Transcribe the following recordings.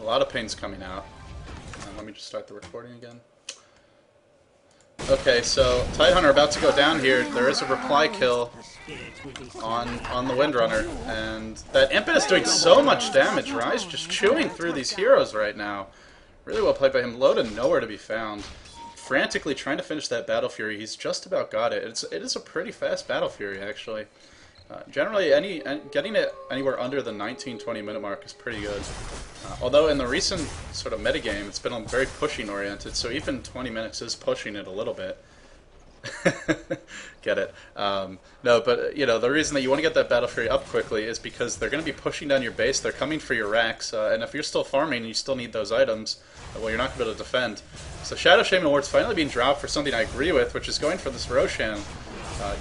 A lot of pings coming out. Let me just start the recording again. Okay, so Tidehunter about to go down here. There is a reply kill on the Windrunner, and that Impetus doing so much damage. Rise just chewing through these heroes right now. Really well played by him. Loda nowhere to be found. Frantically trying to finish that Battle Fury. He's just about got it. It is a pretty fast Battle Fury, actually. Generally, getting it anywhere under the 19-20 minute mark is pretty good. Although in the recent sort of metagame, it's been very pushing oriented, so even 20 minutes is pushing it a little bit. Get it? No, but you know, the reason that you want to get that Battle Fury up quickly is because they're going to be pushing down your base. They're coming for your racks, and if you're still farming and you still need those items, well, you're not going to be able to defend. So Shadow Shaman Award's finally being dropped for something I agree with, which is going for this Roshan.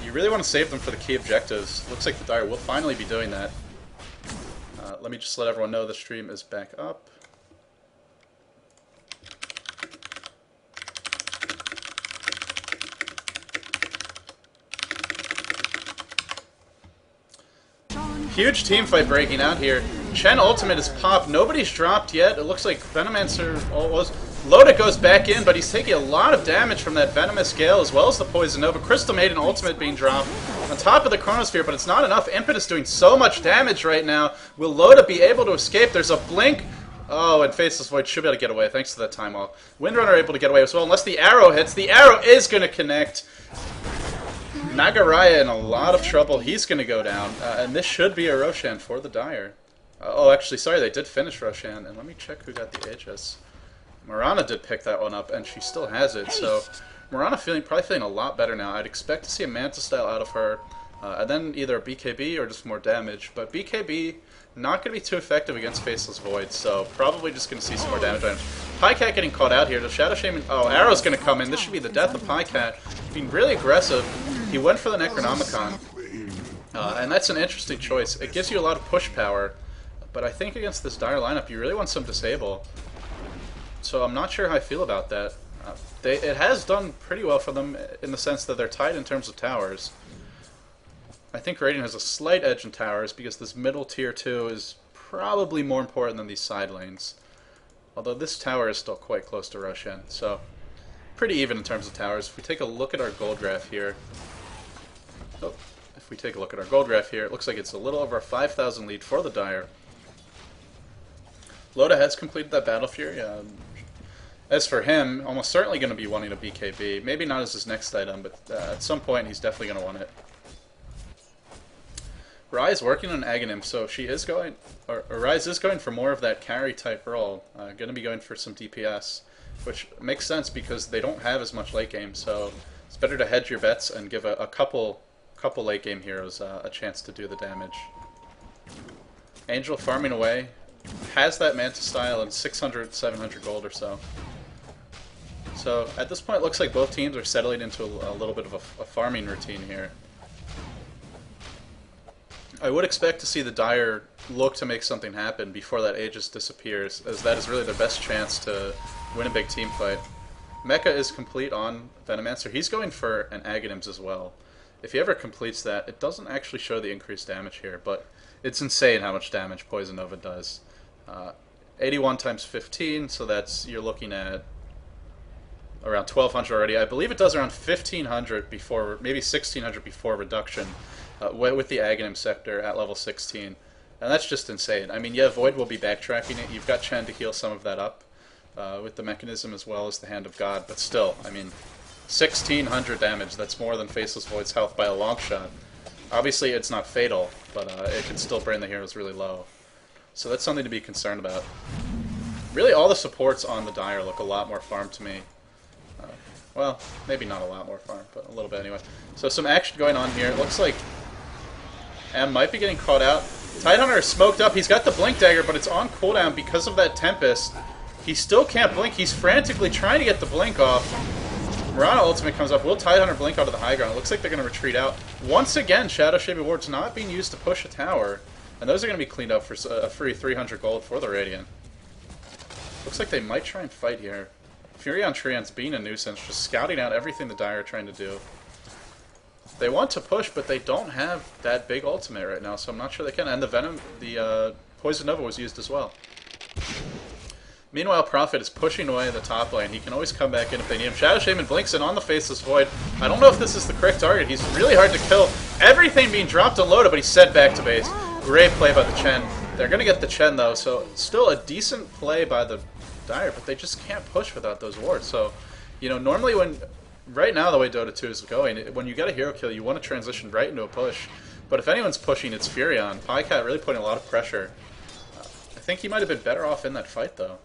You really want to save them for the key objectives. Looks like the Dire will finally be doing that. Let me just let everyone know the stream is back up. Huge team fight breaking out here. Chen ultimate is popped. Nobody's dropped yet. It looks like Venomancer was. Loda goes back in, but he's taking a lot of damage from that Venomous Gale as well as the Poison Nova. Crystal Maiden ultimate being dropped on top of the Chronosphere, but it's not enough. Impetus doing so much damage right now. Will Loda be able to escape? There's a blink. Oh, and Faceless Void should be able to get away thanks to that time off. Windrunner able to get away as well, unless the arrow hits. The arrow is going to connect. Nagaraya in a lot of trouble. He's going to go down, and this should be a Roshan for the Dire. Oh, actually, sorry, they did finish Roshan, and let me check who got the Aegis. Marana did pick that one up, and she still has it, so Marana probably feeling a lot better now. I'd expect to see a Manta style out of her, and then either a BKB or just more damage, but BKB not going to be too effective against Faceless Void, so probably just going to see some more damage on him. Pycat getting caught out here. The Shadow Shaman... Oh, Arrow's going to come in. This should be the death of Pycat. Being really aggressive. He went for the Necronomicon, and that's an interesting choice. It gives you a lot of push power, but I think against this Dire lineup, you really want some Disable. So I'm not sure how I feel about that. It has done pretty well for them in the sense that they're tied in terms of towers. I think Radiant has a slight edge in towers because this middle tier 2 is probably more important than these side lanes. Although this tower is still quite close to Roshan, so pretty even in terms of towers. If we take a look at our gold graph here, it looks like it's a little over a 5,000 lead for the Dire. Loda has completed that Battle Fury. As for him, almost certainly going to be wanting a BKB. Maybe not as his next item, but at some point he's definitely going to want it. Rise working on Aghanim, so she is going, or Rise is going for more of that carry type role. Going to be going for some DPS, which makes sense because they don't have as much late game, so it's better to hedge your bets and give a couple late game heroes a chance to do the damage. Angel farming away, has that Manta style and 600, 700 gold or so. So at this point it looks like both teams are settling into a little bit of a farming routine here. I would expect to see the Dire look to make something happen before that Aegis disappears, as that is really their best chance to win a big team fight. Mecha is complete on Venomancer. He's going for an Aghanims as well. If he ever completes that, it doesn't actually show the increased damage here, but it's insane how much damage Poison Nova does. 81 times 15, so that's, you're looking at around 1,200 already. I believe it does around 1,500 before, maybe 1,600 before reduction with the Aghanim Scepter at level 16. And that's just insane. I mean, yeah, Void will be backtracking it. You've got Chen to heal some of that up with the Mechanism as well as the Hand of God, but still, I mean, 1,600 damage. That's more than Faceless Void's health by a long shot. Obviously, it's not fatal, but it can still bring the heroes really low. So that's something to be concerned about. Really, all the supports on the Dire look a lot more farmed to me. Well, maybe not a lot more farmed, but a little bit anyway. So some action going on here. It looks like M might be getting caught out. Tidehunter is smoked up. He's got the Blink Dagger, but it's on cooldown because of that Tempest. He still can't blink. He's frantically trying to get the blink off. Marana ultimate comes up. Will Tidehunter blink onto the high ground? It looks like they're going to retreat out. Once again, Shadow Shaman Ward's not being used to push a tower. And those are going to be cleaned up for a free 300 gold for the Radiant. Looks like they might try and fight here. Fury on Treant's being a nuisance, just scouting out everything the Dire are trying to do. They want to push, but they don't have that big ultimate right now, so I'm not sure they can. And the Poison Nova was used as well. Meanwhile, Prophet is pushing away the top lane. He can always come back in if they need him. Shadow Shaman blinks in on the Faceless Void. I don't know if this is the correct target. He's really hard to kill. Everything being dropped and loaded, but he's sent back to base. Great play by the Chen. They're going to get the Chen, though, so still a decent play by the Dire, but they just can't push without those wards. So, you know, normally when... Right now, the way Dota 2 is going, when you get a hero kill, you want to transition right into a push. But if anyone's pushing, it's Furion. Pycat really putting a lot of pressure. I think he might have been better off in that fight, though.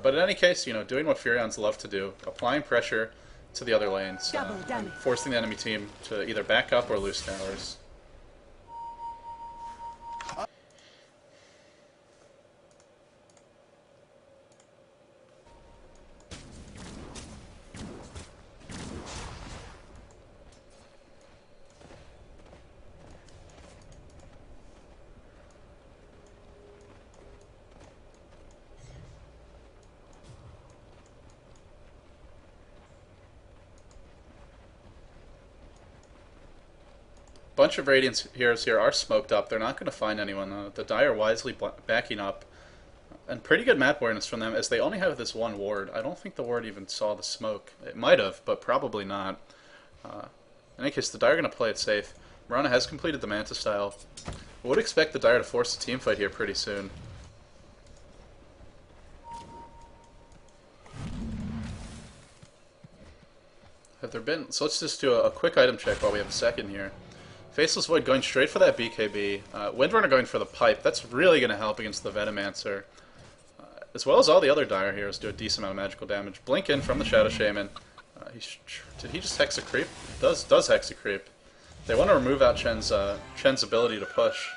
But in any case, you know, doing what Furions love to do, applying pressure to the other lanes, and forcing the enemy team to either back up or lose towers. Bunch of Radiant heroes here are smoked up. They're not going to find anyone. The Dire wisely backing up. And pretty good map awareness from them, as they only have this one ward. I don't think the ward even saw the smoke. It might have, but probably not. In any case, the Dire are going to play it safe. Mirana has completed the Manta style. I would expect the Dire to force a team fight here pretty soon. Have there been... So let's just do a quick item check while we have a second here. Faceless Void going straight for that BKB. Windrunner going for the pipe. That's really going to help against the Venomancer. As well as all the other Dire heroes do a decent amount of magical damage. Blink in from the Shadow Shaman. Did he just Hex a Creep? Does Hex a Creep. They want to remove out Chen's ability to push.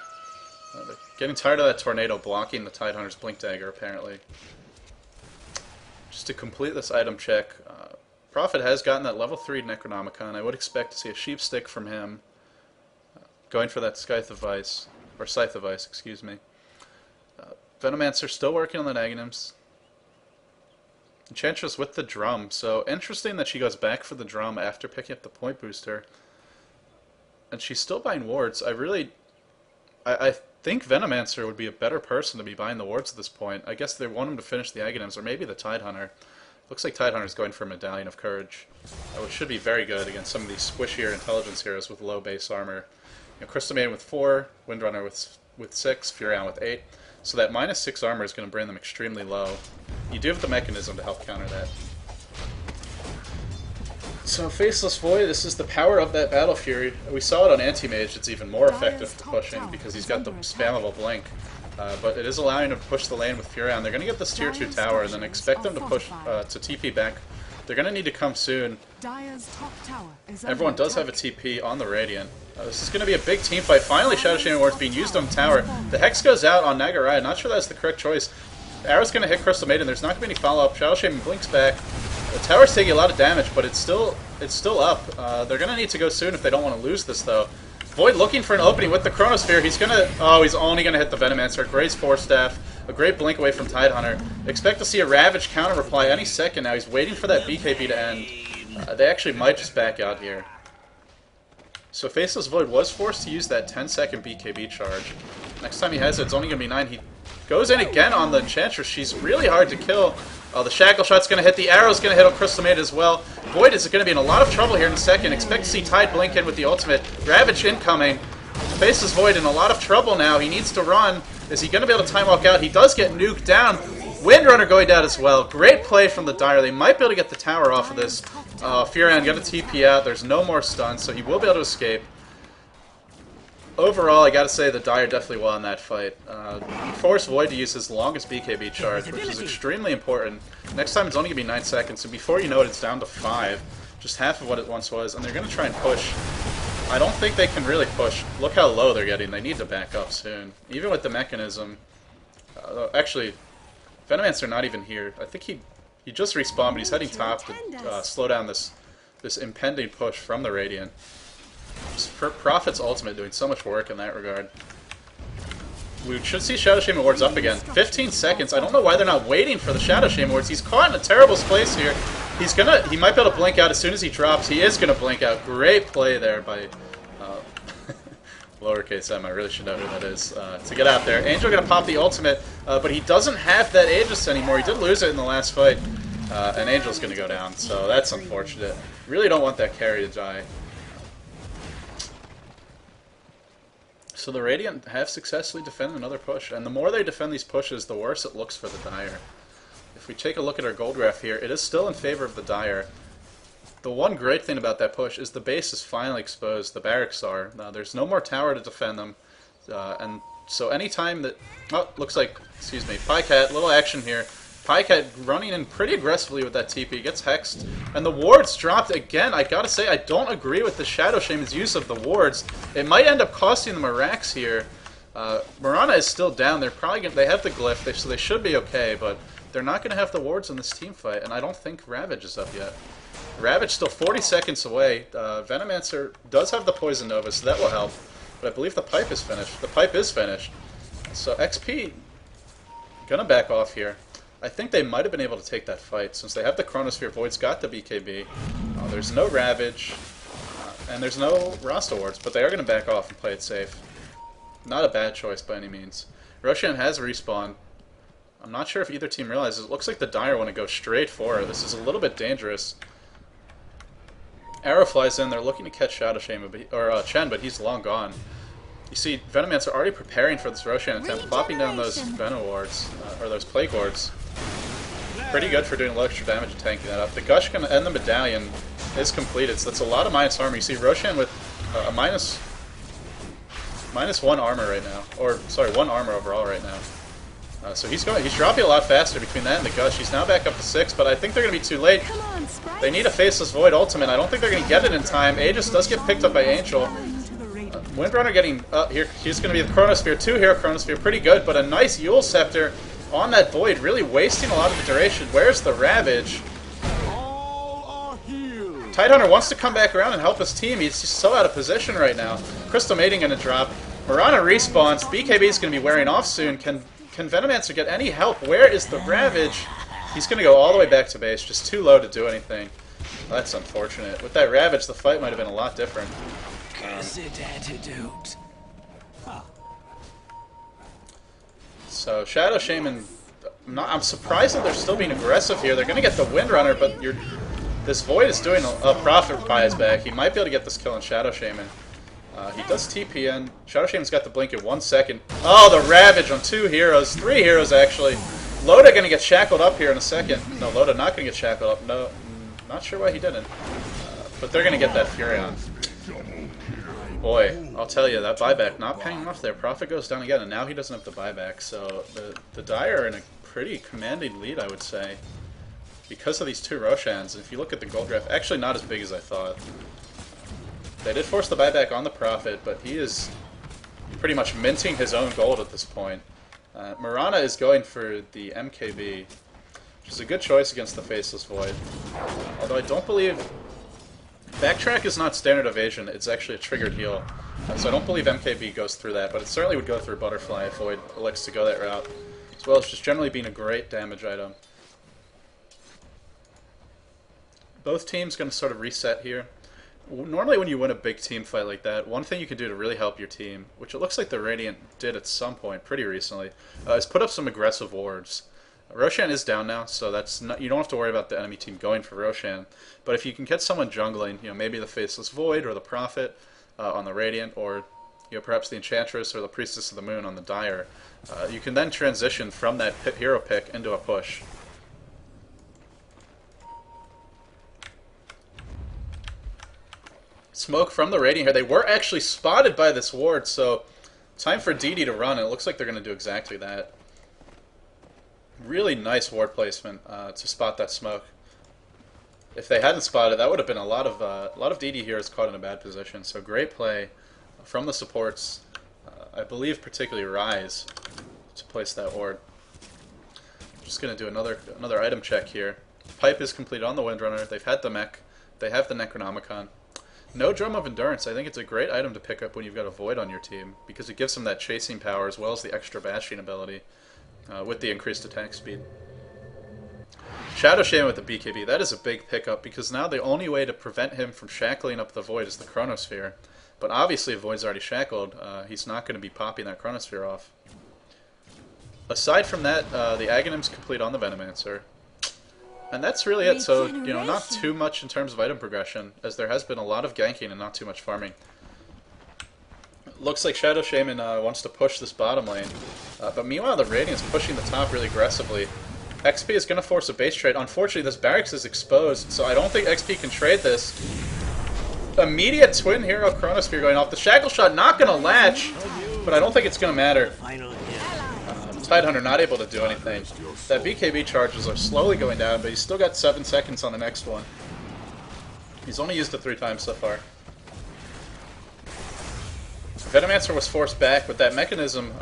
They're getting tired of that Tornado blocking the Tidehunter's Blink Dagger, apparently. Just to complete this item check, Prophet has gotten that level 3 Necronomicon. I would expect to see a Sheep Stick from him. Going for that Scythe of Ice, or Scythe of Ice, excuse me. Venomancer still working on the Naganims. Enchantress with the drum, so interesting that she goes back for the drum after picking up the point booster. And she's still buying wards. I think Venomancer would be a better person to be buying the wards at this point. I guess they want him to finish the Aghanims, or maybe the Tidehunter. Looks like Tidehunter's going for Medallion of Courage, which should be very good against some of these squishier intelligence heroes with low base armor. You know, Crystal Maiden with 4, Windrunner with 6, Furion with 8. So that -6 armor is going to bring them extremely low. You do have the mechanism to help counter that. So Faceless Void, this is the power of that Battle Fury. We saw it on Anti-Mage, it's even more effective for pushing because he's got the spammable blink. But it is allowing him to push the lane with Furion. They're going to get this tier 2 tower and then expect them to push to TP back. They're going to need to come soon. Everyone does have a TP on the Radiant. This is going to be a big team fight. Finally, Shadow Shaman Ward's being used on the tower. The Hex goes out on Nagaraya. Not sure that's the correct choice. Arrow's going to hit Crystal Maiden. There's not going to be any follow-up. Shadow Shaman blinks back. The tower's taking a lot of damage, but it's still up. They're going to need to go soon if they don't want to lose this, though. Void looking for an opening with the Chronosphere. He's going to... Oh, he's only going to hit the Venomancer. Great Force Staff. A great blink away from Tidehunter. Expect to see a Ravage counter reply any second now. He's waiting for that BKB to end. They actually might just back out here. So Faceless Void was forced to use that 10-second BKB charge. Next time he has it, it's only going to be 9. He goes in again on the Enchantress. She's really hard to kill. The Shackle Shot's going to hit. The Arrow's going to hit on Crystal Maiden as well. Void is going to be in a lot of trouble here in a second. Expect to see Tide blink in with the ultimate. Ravage incoming. Faceless Void in a lot of trouble now. He needs to run. Is he going to be able to time walk out? He does get nuked down. Windrunner going down as well. Great play from the Dire. They might be able to get the tower off of this. Furion got a TP out. There's no more stuns, so he will be able to escape. Overall, I gotta say the Dire definitely won that fight. He forced Void to use his longest BKB charge, which is extremely important. Next time it's only gonna be 9 seconds, so before you know it, it's down to 5. Just half of what it once was, and they're gonna try and push. I don't think they can really push. Look how low they're getting. They need to back up soon. Even with the mechanism. Actually, Venomancer not even here. I think he just respawned, but he's heading top to slow down this impending push from the Radiant. Prophet's ultimate doing so much work in that regard. We should see Shadow Shaman Wards up again. 15 seconds. I don't know why they're not waiting for the Shadow Shaman Wards. He's caught in a terrible place here. He might be able to blink out as soon as he drops. He is gonna blink out. Great play there by lowercase m. I really should know who that is to get out there. Angel gonna pop the ultimate, but he doesn't have that Aegis anymore. He did lose it in the last fight, and Angel's gonna go down. So that's unfortunate. Really don't want that carry to die. So the Radiant have successfully defended another push, and the more they defend these pushes, the worse it looks for the Dire. If we take a look at our gold graph here, it is still in favor of the Dire. The one great thing about that push is the base is finally exposed, the barracks are. There's no more tower to defend them, and so anytime that... Oh, looks like, excuse me, Pycat, little action here. Pycat running in pretty aggressively with that TP, gets hexed, and the wards dropped again. I gotta say, I don't agree with the Shadow Shaman's use of the wards. It might end up costing them a Rax here. Mirana is still down. They're probably gonna, they have the glyph, so they should be okay, but they're not gonna have the wards in this team fight, and I don't think Ravage is up yet. Ravage still 40 seconds away. Venomancer does have the Poison Nova, so that will help, but I believe the pipe is finished. The pipe is finished, so XP gonna back off here. I think they might have been able to take that fight since they have the Chronosphere. Void's got the BKB. There's no Ravage, and there's no Rasta wards, but they are going to back off and play it safe. Not a bad choice by any means. Roshan has respawned. I'm not sure if either team realizes. It looks like the Dire want to go straight for it. This is a little bit dangerous. Arrow flies in. They're looking to catch Shadow Shaman, or Chen, but he's long gone. You see, Venomancer already preparing for this Roshan attempt, plopping down those Venom wards, or those Plague wards. Pretty good for doing a little extra damage and tanking that up. The Gush and the Medallion is completed, so that's a lot of minus armor. You see Roshan with a minus 1 armor right now, or sorry, 1 armor overall right now. So he's dropping a lot faster between that and the Gush. He's now back up to 6, but I think they're going to be too late. They need a Faceless Void ultimate. I don't think they're going to get it in time. Aegis does get picked up by Angel. Windrunner getting here. He's going to be the Chronosphere, 2 hero Chronosphere, pretty good, but a nice Yule Scepter on that Void, really wasting a lot of the duration. Where's the Ravage? Tidehunter wants to come back around and help his team. He's just so out of position right now. Crystal Maiden going to drop. Mirana respawns. BKB is going to be wearing off soon. Can Venomancer get any help? Where is the Ravage? He's going to go all the way back to base, just too low to do anything. That's unfortunate. With that Ravage, the fight might have been a lot different. So Shadow Shaman, I'm surprised that they're still being aggressive here. They're going to get the Windrunner, but this Void is doing a profit by his back. He might be able to get this kill on Shadow Shaman. He does TP in. Shadow Shaman's got the blink in 1 second. Oh, the Ravage on 2 heroes. 3 heroes, actually. Loda going to get shackled up here in a second. No, Loda not going to get shackled up. No, not sure why he didn't. But they're going to get that Furion. Boy, I'll tell you, that buyback not paying off there. Profit goes down again, and now he doesn't have the buyback. So the Dire are in a pretty commanding lead, I would say, because of these 2 Roshans. If you look at the gold graph, actually not as big as I thought. They did force the buyback on the Prophet, but he is pretty much minting his own gold at this point. Mirana is going for the MKB, which is a good choice against the Faceless Void. Although I don't believe... Backtrack is not standard evasion, it's actually a triggered heal. So I don't believe MKB goes through that, but it certainly would go through Butterfly if Void elects to go that route. As well as just generally being a great damage item. Both teams going to sort of reset here. Normally when you win a big team fight like that, one thing you can do to really help your team, which it looks like the Radiant did at some point pretty recently, is put up some aggressive wards. Roshan is down now, so that's not, you don't have to worry about the enemy team going for Roshan. But if you can get someone jungling, maybe the Faceless Void or the Prophet on the Radiant, or perhaps the Enchantress or the Priestess of the Moon on the Dire, you can then transition from that hero pick into a push. Smoke from the Radiant here. They were actually spotted by this ward, so time for DD to run, and it looks like they're going to do exactly that. Really nice ward placement to spot that smoke. If they hadn't spotted, that would have been a lot of DD heroes caught in a bad position. So great play from the supports. I believe particularly Rise to place that ward. Just going to do another item check here. Pipe is complete on the Windrunner. They've had the mech. They have the Necronomicon. No Drum of Endurance. I think it's a great item to pick up when you've got a Void on your team, because it gives them that chasing power as well as the extra bashing ability with the increased attack speed. Shadow Shaman with the BKB. That is a big pickup, because now the only way to prevent him from shackling up the Void is the Chronosphere. But obviously, if Void's already shackled, he's not going to be popping that Chronosphere off. Aside from that, the Aghanim's complete on the Venomancer. And that's really it, so, you know, not too much in terms of item progression, as there has been a lot of ganking and not too much farming. Looks like Shadow Shaman wants to push this bottom lane, but meanwhile the Radiant's pushing the top really aggressively. XP is going to force a base trade. Unfortunately, this barracks is exposed, so I don't think XP can trade this. Immediate Twin Hero Chronosphere going off. The Shackle Shot not going to latch, but I don't think it's going to matter. Tidehunter not able to do anything. That BKB charges are slowly going down, but he's still got 7 seconds on the next one. He's only used it 3 times so far. Venomancer was forced back, but that mechanism,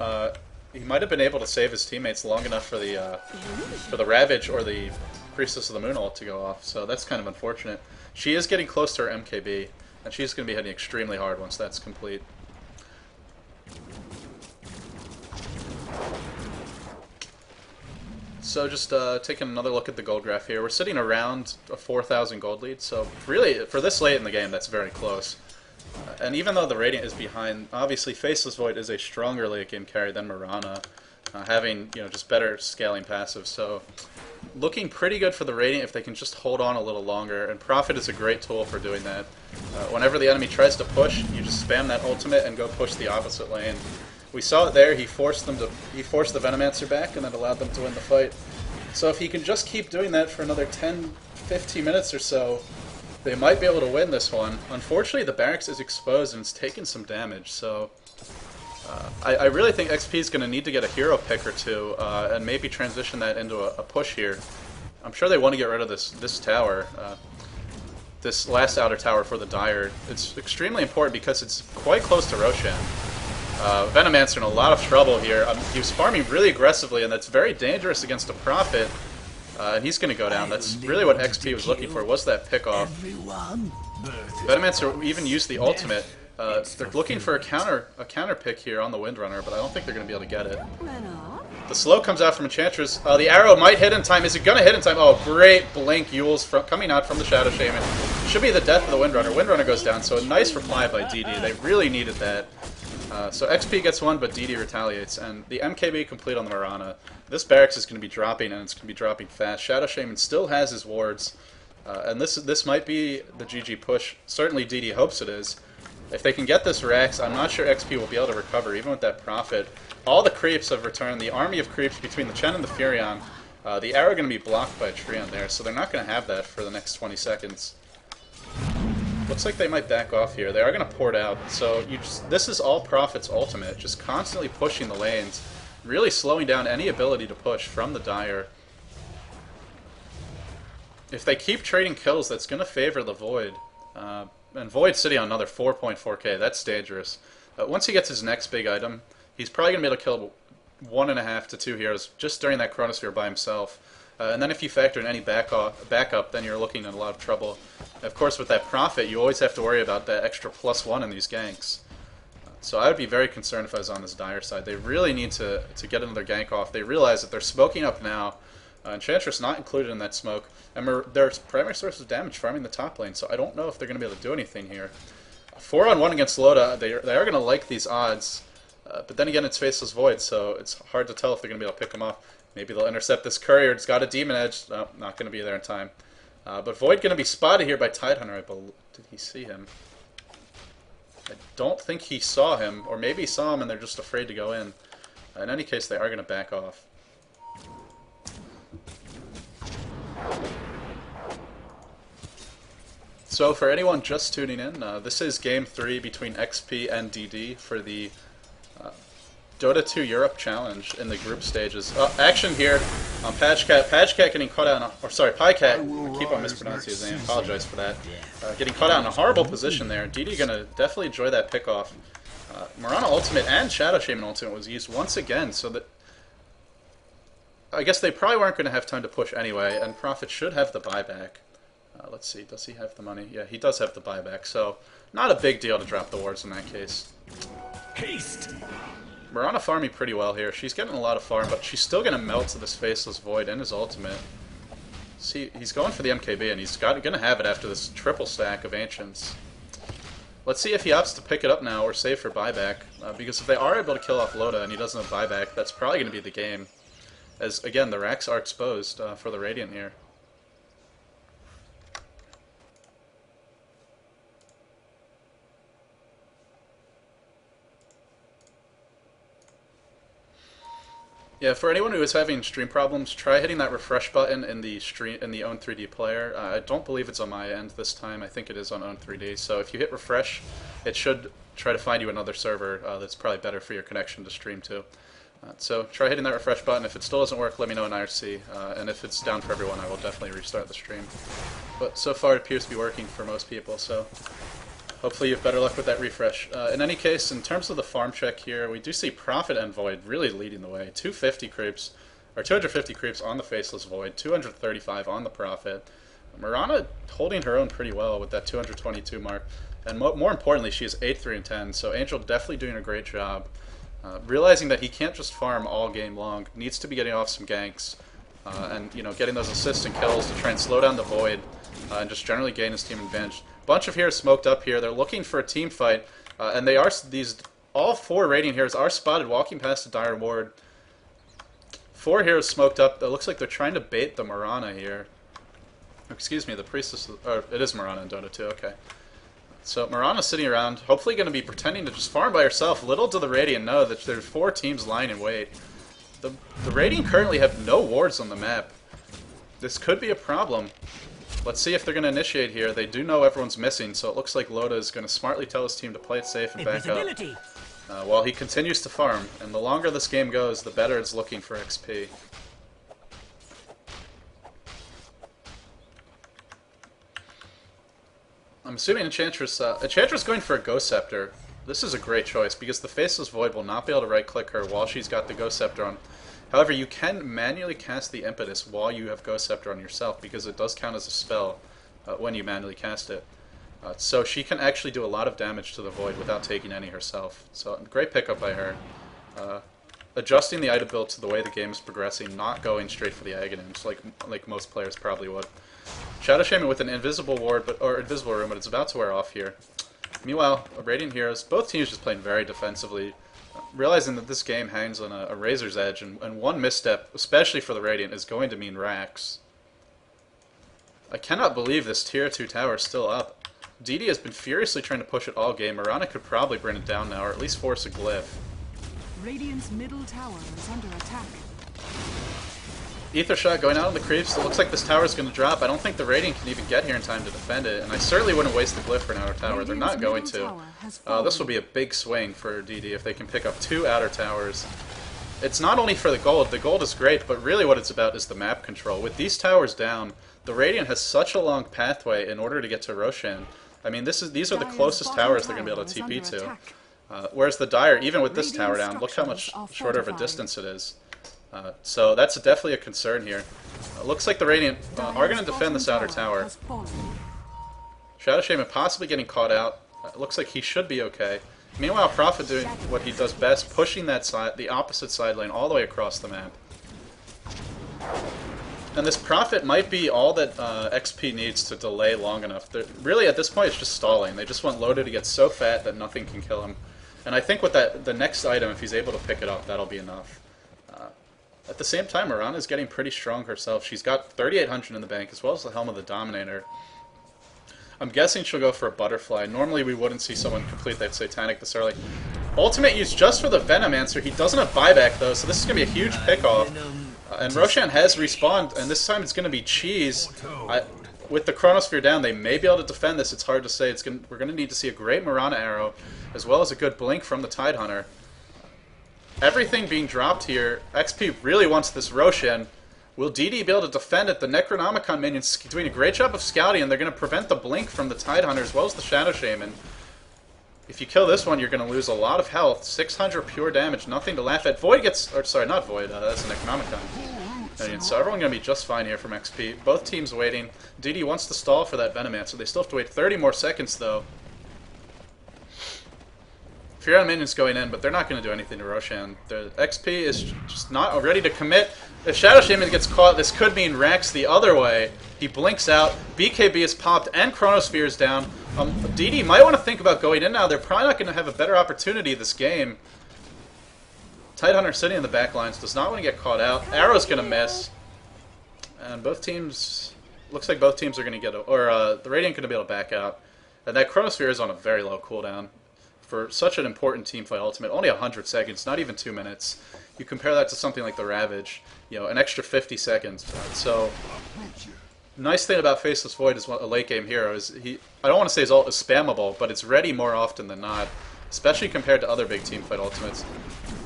he might have been able to save his teammates long enough for the Ravage or the Priestess of the Moon ult to go off, so that's kind of unfortunate. She is getting close to her MKB, and she's going to be hitting extremely hard once that's complete. So just taking another look at the gold graph here, we're sitting around a 4,000 gold lead, so really, for this late in the game, that's very close. And even though the Radiant is behind, obviously Faceless Void is a stronger late game carry than Mirana, having, you know, just better scaling passive, so looking pretty good for the Radiant if they can just hold on a little longer, and Prophet is a great tool for doing that. Whenever the enemy tries to push, you just spam that ultimate and go push the opposite lane. We saw it there, he forced the Venomancer back and then allowed them to win the fight. So if he can just keep doing that for another 10-15 minutes or so, they might be able to win this one. Unfortunately, the barracks is exposed and it's taken some damage, so I really think XP is going to need to get a hero pick or two and maybe transition that into a push here. I'm sure they want to get rid of this tower, this last outer tower for the Dire. It's extremely important because it's quite close to Roshan. Venomancer in a lot of trouble here. He was farming really aggressively, and that's very dangerous against a Prophet. And he's going to go down. That's really what XP was looking for, was that pick-off. Venomancer even used the ultimate. They're looking for a counter pick here on the Windrunner, but I don't think they're going to be able to get it. The slow comes out from Enchantress. The arrow might hit in time. Is it going to hit in time? Oh, great blink Yules coming out from the Shadow Shaman. Should be the death of the Windrunner. Windrunner goes down, so a nice reply by DD. They really needed that. So XP gets one, but DD retaliates, and the MKB complete on the Mirana. This barracks is going to be dropping, and it's going to be dropping fast. Shadow Shaman still has his wards, and this might be the GG push. Certainly DD hopes it is. If they can get this Rax, I'm not sure XP will be able to recover, even with that Prophet. All the creeps have returned. The army of creeps between the Chen and the Furion. The arrow going to be blocked by a tree on there, so they're not going to have that for the next 20 seconds. Looks like they might back off here. They are going to port out. So this is all Prophet's ultimate, just constantly pushing the lanes, really slowing down any ability to push from the Dire. If they keep trading kills, that's going to favor the Void. And Void sitting on another 4.4k, that's dangerous. Once he gets his next big item, he's probably going to be able to kill 1.5 to 2 heroes just during that Chronosphere by himself. And then if you factor in any backup, then you're looking in a lot of trouble. Of course, with that Prophet, you always have to worry about that extra +1 in these ganks. So I would be very concerned if I was on this Dire side. They really need to get another gank off. They realize that they're smoking up now. Enchantress not included in that smoke. And their primary source of damage farming the top lane, so I don't know if they're going to be able to do anything here. 4-on-1 against Loda, they are going to like these odds. But then again, it's Faceless Void, so it's hard to tell if they're going to be able to pick them off. Maybe they'll intercept this courier. It's got a Demon Edge. No, not going to be there in time. But Void going to be spotted here by Tidehunter, I believe. Did he see him? I don't think he saw him, or maybe he saw him and they're just afraid to go in. In any case, they are going to back off. So for anyone just tuning in, this is Game 3 between XP and DD for the Dota 2 Europe Challenge in the group stages. Action here on Patchcat. Patchcat getting caught out, Pycat. I keep on mispronouncing his name. Apologize for that. Getting caught out in a horrible position there. DD gonna definitely enjoy that pickoff. Mirana ultimate and Shadow Shaman ultimate was used once again, so that I guess they probably weren't going to have time to push anyway, and Prophet should have the buyback. Let's see, does he have the money? Yeah, he does have the buyback, so not a big deal to drop the wards in that case. Haste! Mirana farming pretty well here. She's getting a lot of farm, but she's still going to melt to this Faceless Void and his ultimate. See, he's going for the MKB, and he's going to have it after this triple stack of Ancients. Let's see if he opts to pick it up now or save for buyback, because if they are able to kill off Loda and he doesn't have buyback, that's probably going to be the game. As, again, the racks are exposed for the Radiant here. Yeah, for anyone who is having stream problems, try hitting that refresh button in the Own 3D player. I don't believe it's on my end this time. I think it is on Own 3D. So if you hit refresh, it should try to find you another server that's probably better for your connection to stream to. So try hitting that refresh button. If it still doesn't work, let me know in IRC. And if it's down for everyone, I will definitely restart the stream. But so far it appears to be working for most people, so hopefully you have better luck with that refresh. In any case, in terms of the farm check here, we do see Prophet and Void really leading the way. 250 creeps, or 250 creeps on the Faceless Void, 235 on the Prophet. Mirana holding her own pretty well with that 222 mark. And more importantly, she is 8-3 and 10, so Angel definitely doing a great job. Realizing that he can't just farm all game long, needs to be getting off some ganks, and getting those assists and kills to try and slow down the Void, and just generally gain his team advantage. Bunch of heroes smoked up here. They're looking for a team fight, and they are all 4 Radiant heroes are spotted walking past the Dire Ward. 4 heroes smoked up. It looks like they're trying to bait the Mirana here. Excuse me, the Priestess. It is Mirana in Dota 2. Okay. So Mirana's sitting around, hopefully going to be pretending to just farm by herself. Little do the Radiant know that there's 4 teams lying in wait. The Radiant currently have no wards on the map. This could be a problem. Let's see if they're going to initiate here. They do know everyone's missing, so it looks like Loda is going to smartly tell his team to play it safe and back up. While he continues to farm. And the longer this game goes, the better it's looking for XP. I'm assuming Enchantress going for a Ghost Scepter. This is a great choice, because the Faceless Void will not be able to right-click her while she's got the Ghost Scepter on. However, you can manually cast the Impetus while you have Ghost Scepter on yourself, because it does count as a spell when you manually cast it. So she can actually do a lot of damage to the Void without taking any herself. So great pickup by her. Adjusting the item build to the way the game is progressing, not going straight for the Aghanims like most players probably would. Shadow Shaman with an invisible ward, or invisible room, but it's about to wear off here. Meanwhile, Radiant Heroes, both teams just playing very defensively. Realizing that this game hangs on a razor's edge, and one misstep, especially for the Radiant, is going to mean racks. I cannot believe this tier 2 tower is still up. DD has been furiously trying to push it all game. Mirana could probably bring it down now, or at least force a glyph. Radiant's middle tower is under attack. Ether Shot going out on the creeps. It looks like this tower is going to drop. I don't think the Radiant can even get here in time to defend it, and I certainly wouldn't waste the glyph for an outer tower. They're not going to. This will be a big swing for DD if they can pick up 2 outer towers. It's not only for the gold is great, but really what it's about is the map control. With these towers down, the Radiant has such a long pathway in order to get to Roshan. I mean, these are the closest towers they're going to be able to TP to. Whereas the Dire, even with this tower down, look how much shorter of a distance it is. So that's definitely a concern here. Looks like the Radiant are going to defend this outer tower. Shadow Shaman possibly getting caught out. Looks like he should be okay. Meanwhile, Prophet doing what he does best, pushing that side, the opposite side lane all the way across the map. And this Prophet might be all that XP needs to delay long enough. Really, at this point, it's just stalling. They just want Loda to get so fat that nothing can kill him. And I think with the next item, if he's able to pick it up, that'll be enough. At the same time, Mirana is getting pretty strong herself. She's got 3,800 in the bank, as well as the Helm of the Dominator. I'm guessing she'll go for a Butterfly. Normally we wouldn't see someone complete that Satanic this early. Ultimate use just for the Venomancer. He doesn't have buyback, though, so this is going to be a huge pickoff. And Roshan has respawned, and this time it's going to be Cheese. With the Chronosphere down, they may be able to defend this. It's hard to say. We're going to need to see a great Mirana arrow, as well as a good blink from the Tidehunter. Everything being dropped here. XP really wants this Roshan. Will DD be able to defend it? The Necronomicon minions doing a great job of scouting, and they're going to prevent the blink from the Tidehunter as well as the Shadow Shaman. If you kill this one, you're going to lose a lot of health. 600 pure damage, nothing to laugh at. Void gets... Or, sorry, not Void. That's a Necronomicon minion. So everyone's going to be just fine here from XP. Both teams waiting. DD wants to stall for that Venomancer. They still have to wait 30 more seconds, though. Furion minions going in, but they're not going to do anything to Roshan. The XP is just not ready to commit. If Shadow Shaman gets caught, this could mean Rax the other way. He blinks out, BKB is popped, and Chronosphere is down. DD might want to think about going in now. They're probably not going to have a better opportunity this game. Tidehunter sitting in the back lines, does not want to get caught out. Arrow's going to miss. And both teams... Looks like both teams are going to get... the Radiant going to be able to back out. And that Chronosphere is on a very low cooldown. For such an important teamfight ultimate, only 100 seconds, not even 2 minutes. You compare that to something like the Ravage, an extra 50 seconds. So, nice thing about Faceless Void is a late game hero is I don't want to say his ult is spammable, but it's ready more often than not, especially compared to other big teamfight ultimates.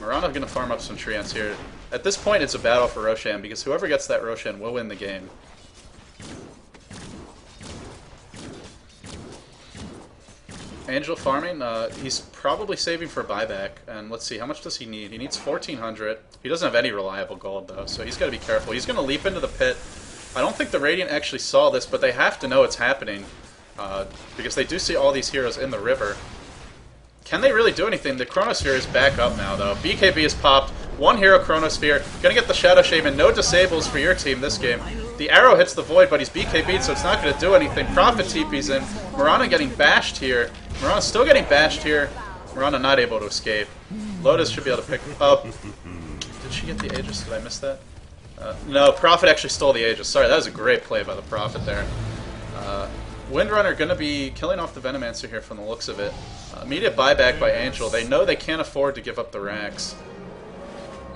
Mirana's going to farm up some Treants here. At this point, it's a battle for Roshan because whoever gets that Roshan will win the game. Angel farming, he's probably saving for buyback, and let's see, how much does he need? He needs 1,400. He doesn't have any reliable gold, though, so he's got to be careful. He's going to leap into the pit. I don't think the Radiant actually saw this, but they have to know it's happening, because they do see all these heroes in the river. Can they really do anything? The Chronosphere is back up now, though. BKB is popped. One hero Chronosphere. Gonna get the Shadow Shaman. No disables for your team this game. The arrow hits the Void, but he's BKB'd, so it's not going to do anything. Prophet TP's in. Mirana getting bashed here. Mirana's still getting bashed here. Mirana not able to escape. Lotus should be able to pick up. Did she get the Aegis? Did I miss that? No, Prophet actually stole the Aegis. Sorry, that was a great play by the Prophet there. Windrunner going to be killing off the Venomancer here from the looks of it. Immediate buyback by Angel. They know they can't afford to give up the racks.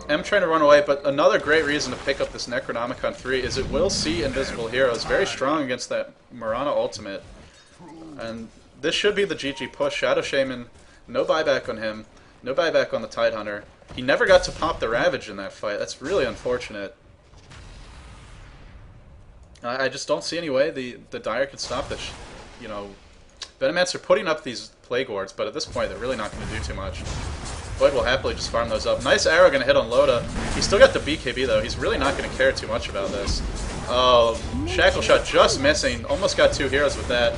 M trying to run away, but another great reason to pick up this Necronomicon 3 is it will see invisible heroes. Very strong against that Mirana ultimate. And this should be the GG push. Shadow Shaman, no buyback on him. No buyback on the Tidehunter. He never got to pop the Ravage in that fight. That's really unfortunate. I just don't see any way the Dire could stop this. Venomancer putting up these Plague Wards, but at this point they're really not going to do too much. Void will happily just farm those up. Nice arrow going to hit on Loda. He's still got the BKB though. He's really not going to care too much about this. Oh, Shackle Shot just missing. Almost got 2 heroes with that.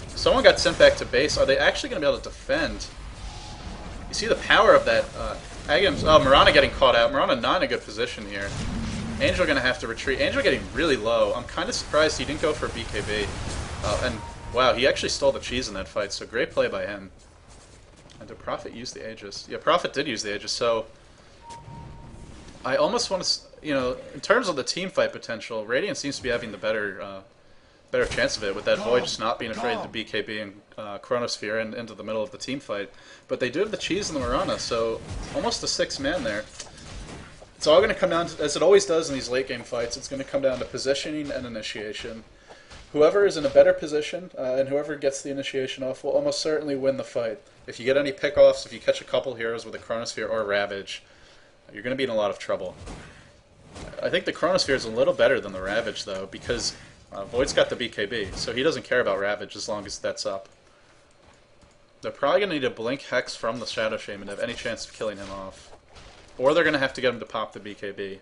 Someone got sent back to base. Are they actually going to be able to defend? You see the power of that. Mirana getting caught out. Mirana not in a good position here. Angel going to have to retreat. Angel getting really low. I'm kind of surprised he didn't go for BKB. And wow, he actually stole the cheese in that fight, so great play by him. And did Prophet use the Aegis? Yeah, Prophet did use the Aegis, so I almost want to, in terms of the team fight potential, Radiant seems to be having the better chance of it, with that Void just not being afraid to BKB and Chronosphere and into the middle of the team fight. But they do have the cheese in the Mirana, so almost a 6-man there. It's all going to come down to, as it always does in these late game fights, it's going to come down to positioning and initiation. Whoever is in a better position and whoever gets the initiation off will almost certainly win the fight. If you get any pickoffs, if you catch a couple heroes with a Chronosphere or a Ravage, you're going to be in a lot of trouble. I think the Chronosphere is a little better than the Ravage, though, because Void's got the BKB, so he doesn't care about Ravage as long as that's up. They're probably going to need a Blink Hex from the Shadow Shaman to have any chance of killing him off. Or they're going to have to get him to pop the BKB.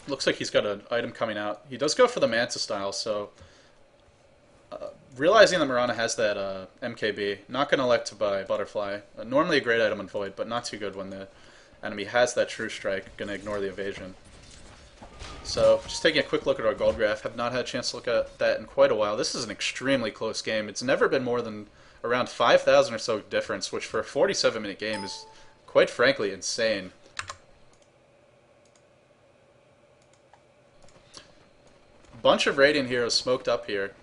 Looks like he's got an item coming out. He does go for the Manta style, so realizing that Mirana has that MKB, not going to elect to buy Butterfly. Normally a great item in Void, but not too good when the enemy has that True Strike. Going to ignore the evasion. So, just taking a quick look at our gold graph. Have not had a chance to look at that in quite a while. This is an extremely close game. It's never been more than around 5,000 or so difference, which for a 47-minute game is quite frankly insane. Bunch of Radiant heroes smoked up here.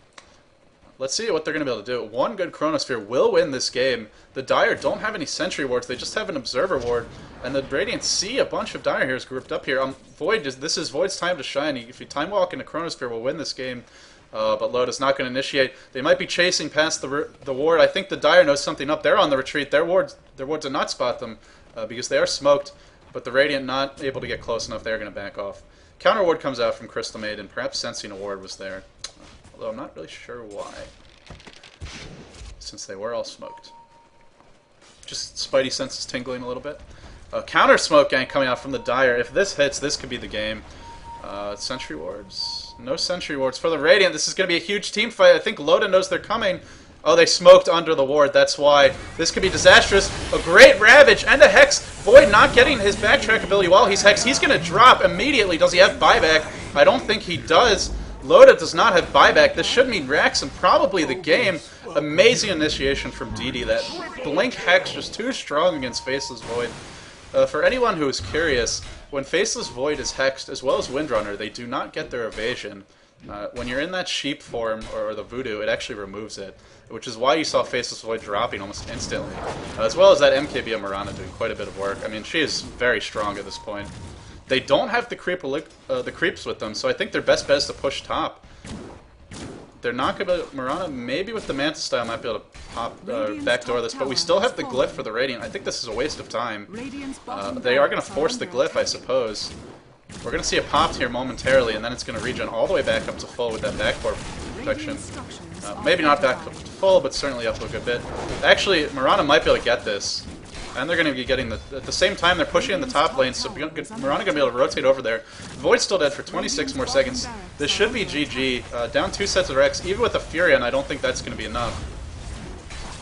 Let's see what they're going to be able to do. One good Chronosphere will win this game. The Dire don't have any Sentry Wards. They just have an Observer Ward. And the Radiant see a bunch of Dire heroes grouped up here. Void, this is Void's time to shine. If you Time Walk into Chronosphere, we'll win this game. But Loda's not going to initiate. They might be chasing past the ward. I think the Dire knows something up. They're on the retreat. Their wards did not spot them because they are smoked. But the Radiant not able to get close enough. They're going to back off. Counter ward comes out from Crystal Maiden. Perhaps sensing a ward was there. Although I'm not really sure why. Since they were all smoked. Just Spidey senses tingling a little bit. Counter smoke gang coming out from the Dire. If this hits, this could be the game. Sentry wards. No sentry wards for the Radiant. This is going to be a huge team fight. I think Loda knows they're coming. Oh, they smoked under the ward. That's why. This could be disastrous. A great Ravage and a Hex. Void not getting his backtrack ability while he's Hex. He's going to drop immediately. Does he have buyback? I don't think he does. Loda does not have buyback. This should mean Rax and probably the game. Amazing initiation from DD. That Blink Hex just too strong against Faceless Void. For anyone who is curious, when Faceless Void is hexed, as well as Windrunner, they do not get their evasion. When you're in that sheep form, or the voodoo, it actually removes it, which is why you saw Faceless Void dropping almost instantly. As well as that MKB of Mirana doing quite a bit of work. I mean, she is very strong at this point. They don't have the creeps with them, so I think their best bet is to push top. They're not going to... Mirana, maybe with the Manta style, might be able to pop backdoor this, but we still have the glyph for the Radiant. I think this is a waste of time. They are going to force the glyph, I suppose. We're going to see it popped here momentarily, and then it's going to regen all the way back up to full with that backdoor protection. Maybe not back up to full, but certainly up a good bit. Actually, Mirana might be able to get this. And they're going to be getting the... At the same time, they're pushing in the top lane, so Mirana going to be able to rotate over there. Void's still dead for 26 more seconds. This should be GG. Down 2 sets of Rex. Even with a Furion, I don't think that's going to be enough.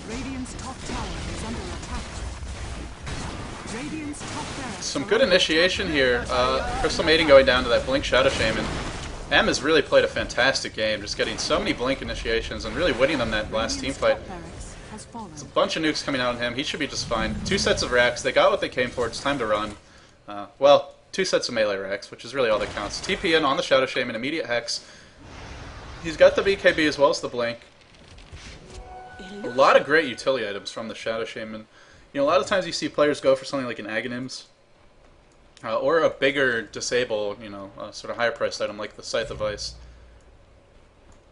Radiant's top tower is under attack. Radiant's top barracks. Some good initiation here. Crystal Maiden going down to that Blink Shadow Shaman. M has really played a fantastic game, just getting so many Blink initiations and really winning them that last team fight. It's a bunch of nukes coming out on him. He should be just fine. 2 sets of racks. They got what they came for. It's time to run. Well, 2 sets of melee racks, which is really all that counts. TP in on the Shadow Shaman, immediate hex. He's got the BKB as well as the Blink. A lot of great utility items from the Shadow Shaman. You know, a lot of times you see players go for something like an Aghanims, or a bigger disable, you know, sort of higher priced item like the Scythe of Ice.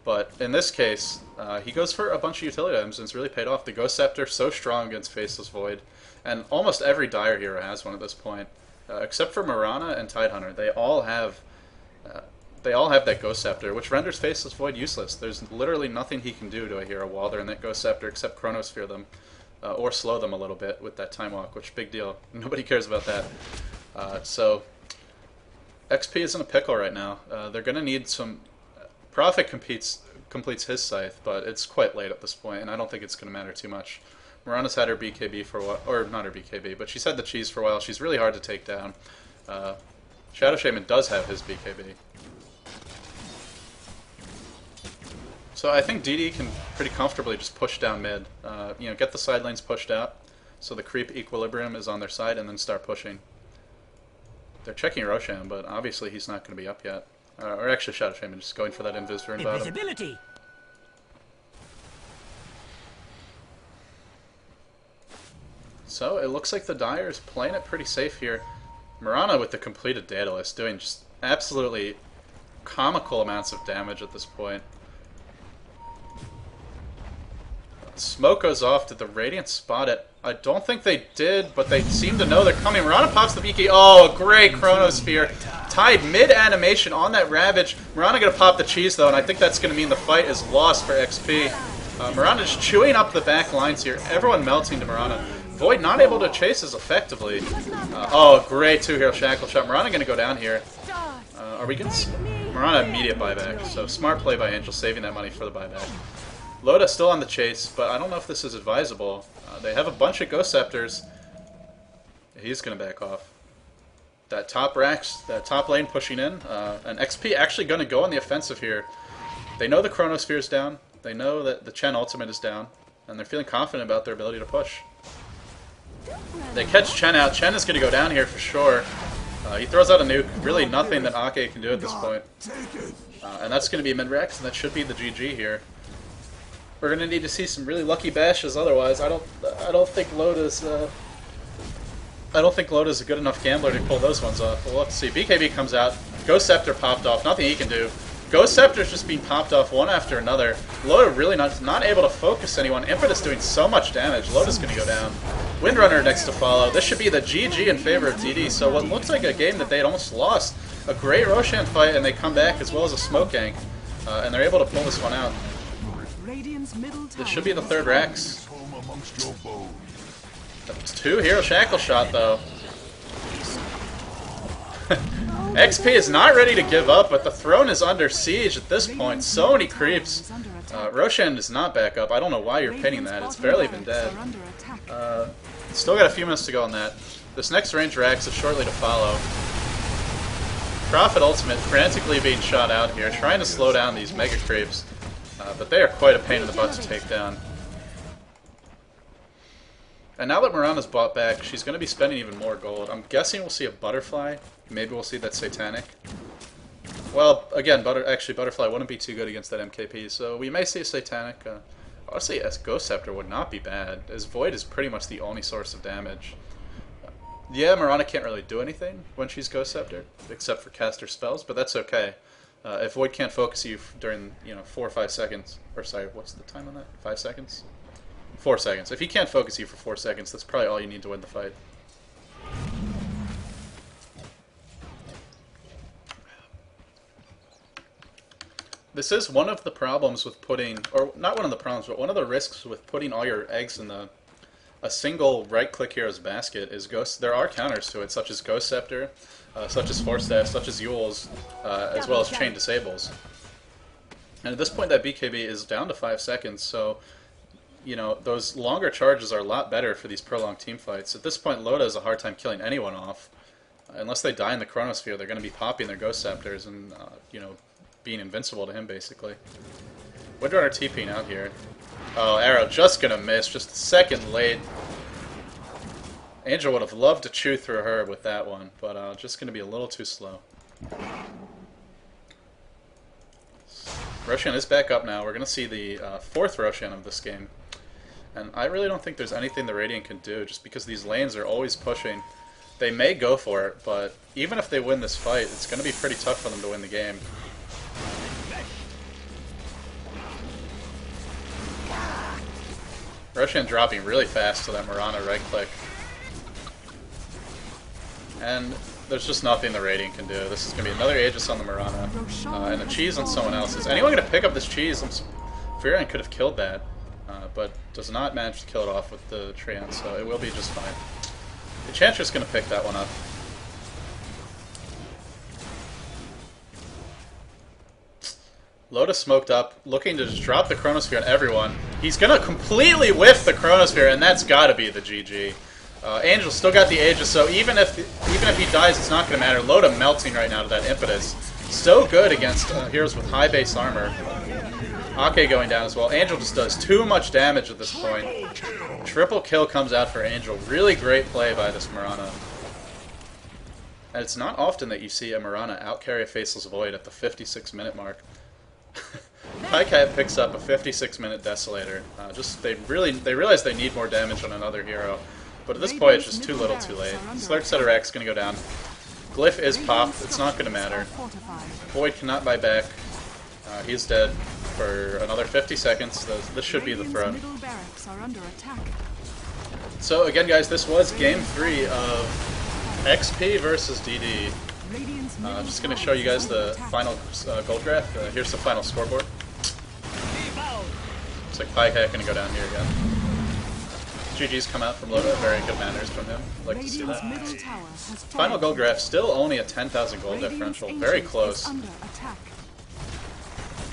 But in this case, he goes for a bunch of utility items, and it's really paid off. The Ghost Scepter, so strong against Faceless Void, and almost every Dire hero has one at this point, except for Mirana and Tidehunter. They all have that Ghost Scepter, which renders Faceless Void useless. There's literally nothing he can do to a hero while they're in that Ghost Scepter, except Chronosphere them, or slow them a little bit with that Time Walk, which big deal. Nobody cares about that. So XP is in a pickle right now. They're going to need some... Prophet completes his Scythe, but it's quite late at this point, and I don't think it's going to matter too much. Mirana's had her BKB for a while, or not her BKB, but she's had the cheese for a while. She's really hard to take down. Shadow Shaman does have his BKB. So I think DD can pretty comfortably just push down mid. You know, get the side lanes pushed out, so the creep equilibrium is on their side, and then start pushing. They're checking Roshan, but obviously he's not going to be up yet. Or actually Shadow Shaman, just going for that Invis rune bottom. Invisibility. So it looks like the Dire is playing it pretty safe here. Mirana with the completed Daedalus doing just absolutely comical amounts of damage at this point. Smoke goes off. Did the Radiant spot it? I don't think they did, but they seem to know they're coming. Mirana pops the BK. Oh, great Chronosphere. Tied mid-animation on that Ravage. Mirana going to pop the cheese, though, and I think that's going to mean the fight is lost for XP. Mirana just chewing up the back lines here. Everyone melting to Mirana. Void not able to chase as effectively. Oh, great 2-hero Shackle Shot. Mirana going to go down here. Are we going to... Mirana immediate buyback, so smart play by Angel, saving that money for the buyback. Loda still on the chase, but I don't know if this is advisable. They have a bunch of Ghost Scepters. He's going to back off. That top lane pushing in, and XP actually going to go on the offensive here. They know the Chronosphere is down. They know that the Chen ultimate is down, and they're feeling confident about their ability to push. They catch Chen out. Chen is going to go down here for sure. He throws out a nuke. Really nothing that Ake can do at this point. And that's going to be mid-Rex, and that should be the GG here. We're going to need to see some really lucky bashes. Otherwise, I don't think Loda's a good enough gambler to pull those ones off. Well, let's see. BKB comes out. Ghost Scepter popped off. Nothing he can do. Ghost Scepter's just being popped off one after another. Loda really not able to focus anyone. Impetus doing so much damage. Loda's going to go down. Windrunner next to follow. This should be the GG in favor of DD. So what looks like a game that they had almost lost. A great Roshan fight, and they come back as well as a smoke gank. And they're able to pull this one out. This should be the third Rex. That's 2-hero Shackle Shot, though. XP is not ready to give up, but the throne is under siege at this point. So many creeps. Roshan does not back up. I don't know why you're pinning that. It's barely even dead. Still got a few minutes to go on that. This next range Rex is shortly to follow. Prophet Ultimate frantically being shot out here, trying to slow down these Mega Creeps, but they are quite a pain in the butt to take down. And now that Mirana's bought back, she's going to be spending even more gold. I'm guessing we'll see a Butterfly. Maybe we'll see that Satanic. Well, again, Butterfly wouldn't be too good against that MKP, so we may see a Satanic. Honestly, a Ghost Scepter would not be bad, as Void is pretty much the only source of damage. Yeah, Mirana can't really do anything when she's Ghost Scepter, except for caster spells, but that's okay. If Void can't focus you during, 4 or 5 seconds, or sorry, what's the time on that? 5 seconds? 4 seconds. If he can't focus you for 4 seconds, that's probably all you need to win the fight. This is one of the problems with putting, or not one of the problems, but one of the risks with putting all your eggs in a single right-click hero's basket is Ghost. There are counters to it, such as Ghost Scepter, such as Force Staff, such as Yules, as well as Chain Disables. And at this point, that BKB is down to 5 seconds, so those longer charges are a lot better for these prolonged team fights. At this point, Loda has a hard time killing anyone off. Unless they die in the Chronosphere, they're going to be popping their Ghost Scepters and, being invincible to him, basically. Windrunner TPing out here. Oh, Arrow just going to miss, just a second late. Angel would have loved to chew through her with that one, but just going to be a little too slow. Roshan is back up now. We're going to see the 4th Roshan of this game. And I really don't think there's anything the Radiant can do, just because these lanes are always pushing. They may go for it, but even if they win this fight, it's going to be pretty tough for them to win the game. Roshan dropping really fast to that Mirana right-click. And there's just nothing the Radiant can do. This is going to be another Aegis on the Mirana, and a cheese on someone else. Is anyone going to pick up this cheese? Furion could have killed that, but does not manage to kill it off with the Treant, so it will be just fine. The Enchantress going to pick that one up. Loda smoked up, looking to just drop the Chronosphere on everyone. He's going to completely whiff the Chronosphere, and that's got to be the GG. Angel still got the Aegis, so even if he dies, it's not going to matter. Loda melting right now to that Impetus. So good against heroes with high base armor. Ake going down as well. Angel just does too much damage at this point. Triple kill comes out for Angel. Really great play by this Mirana. And it's not often that you see a Mirana outcarry a Faceless Void at the 56-minute mark. Highcat picks up a 56-minute Desolator. They realize they need more damage on another hero, but at this point it's just too little, too late. Slurk Setter X going to go down. Glyph is popped. It's not going to matter. Void cannot buy back. He's dead for another 50 seconds. This should be the throw. So again, guys, this was Game 3 of XP versus DD. I'm just going to show you guys the final gold graph. Here's the final scoreboard. Looks like Pycat going to go down here again. GG's come out from Loda. Very good manners from him. Like to see that. Final gold graph, still only a 10,000 gold differential. Very close.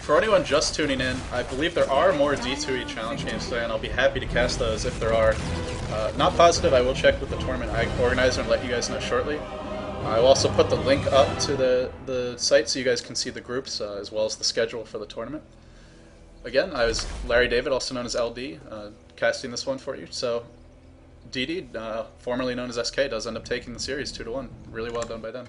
For anyone just tuning in, I believe there are more D2E challenge games today, and I'll be happy to cast those if there are. Not positive, I will check with the tournament organizer and let you guys know shortly. I will also put the link up to the site so you guys can see the groups as well as the schedule for the tournament. Again, I was Larry David, also known as LD, casting this one for you. So DD, formerly known as SK, does end up taking the series 2-1. Really well done by them.